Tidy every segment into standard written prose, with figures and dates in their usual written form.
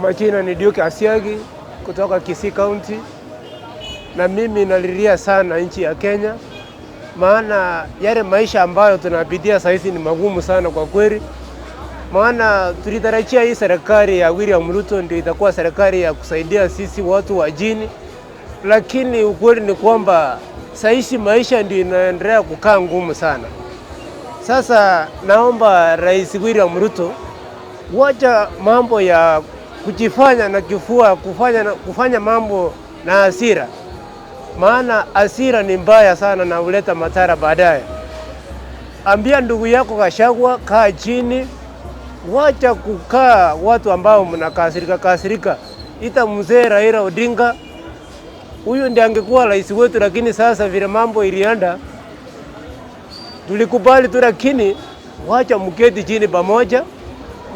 Majina ni Duke Asiagi kutoka Kisii County, na mimi nalilia sana nchi ya Kenya, maana yale maisha ambayo tunapitia sasa hivi ni magumu sana kwa kweli. Maana tulitarajia hii serikali ya William Ruto ndio itakuwa serikali ya kusaidia sisi watu wa chini, lakini ukweli ni kwamba sasa hivi maisha ndio inaendelea kukaa ngumu sana. Sasa naomba Rais William Ruto wacha mambo ya kujifanya na kifua kufanya mambo na hasira, maana hasira ni mbaya sana na huleta madhara baadaye. Ambia ndugu yako Gachagua, kaa chini, wacha kukaa watu ambao mnakasirika. Ita mzee Raila Odinga, huyu ndiye angekuwa rais wetu, lakini sasa vile mambo ilienda tulikubali tu, lakini wacha mketi chini pamoja,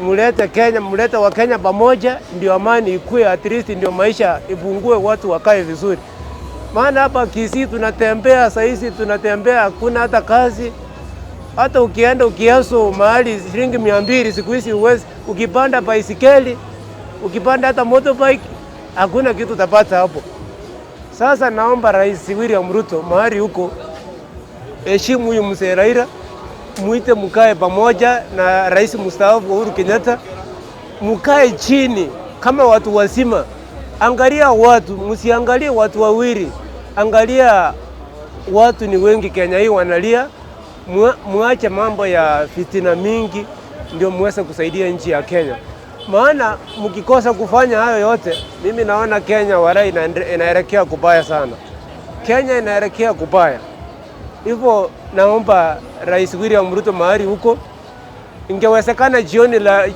mulete Kenya, mulete wa Kenya pamoja, ndio amani ikue, at least ndio maisha ipungue, watu wakae vizuri. Maana hapa Kisii tunatembea sasa hizi, tunatembea hakuna hata kazi. Hata ukienda ukiaso mahali shilingi 200 siku hizi uwezi, ukipanda baisikeli, ukipanda hata motorbike, hakuna kitu utapata hapo. Sasa naomba Rais William Ruto mahali huko, heshimu huyu mzee Raila, muite mkae pamoja na Rais mstaafu Uhuru Kenyatta, mkae chini kama watu wazima. Angalia watu, msiangalie watu wawili, angalia watu ni wengi Kenya hii wanalia. Muache mambo ya fitina mingi, ndio muweze kusaidia nchi ya Kenya. Maana mkikosa kufanya hayo yote, mimi naona Kenya warai inaelekea kubaya sana. Kenya inaelekea kubaya. Hivyo naomba Rais William Ruto mahali huko, ingewezekana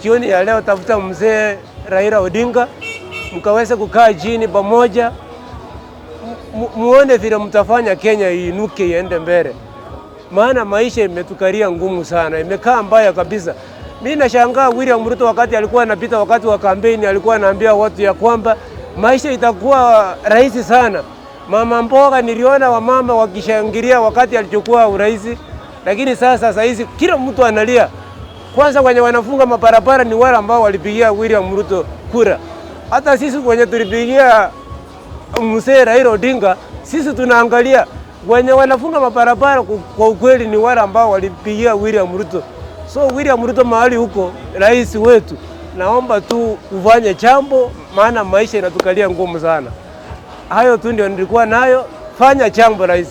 jioni ya leo tafuta mzee Raila Odinga, mkaweze kukaa chini pamoja, muone vile mtafanya Kenya iinuke iende mbele. Maana maisha imetukalia ngumu sana, imekaa mbaya kabisa. Mimi nashangaa William Ruto wakati alikuwa anapita, wakati wa kampeni, alikuwa anaambia watu ya kwamba maisha itakuwa rahisi sana. Mama mboga niliona wamama wakishangilia wakati alichukua urais, lakini sasa hizi kila mtu analia. Kwanza wenye wanafunga mabarabara ni wale ambao walipigia William Ruto kura. Hata sisi wenye tulipigia mzee Raila Odinga, sisi tunaangalia wenye wanafunga mabarabara kwa ukweli ni wale ambao walipigia William Ruto. So William Ruto mahali huko, rais wetu, naomba tu ufanye jambo, maana maisha inatukalia ngumu sana. Hayo tu ndio nilikuwa nayo, fanya jambo rais.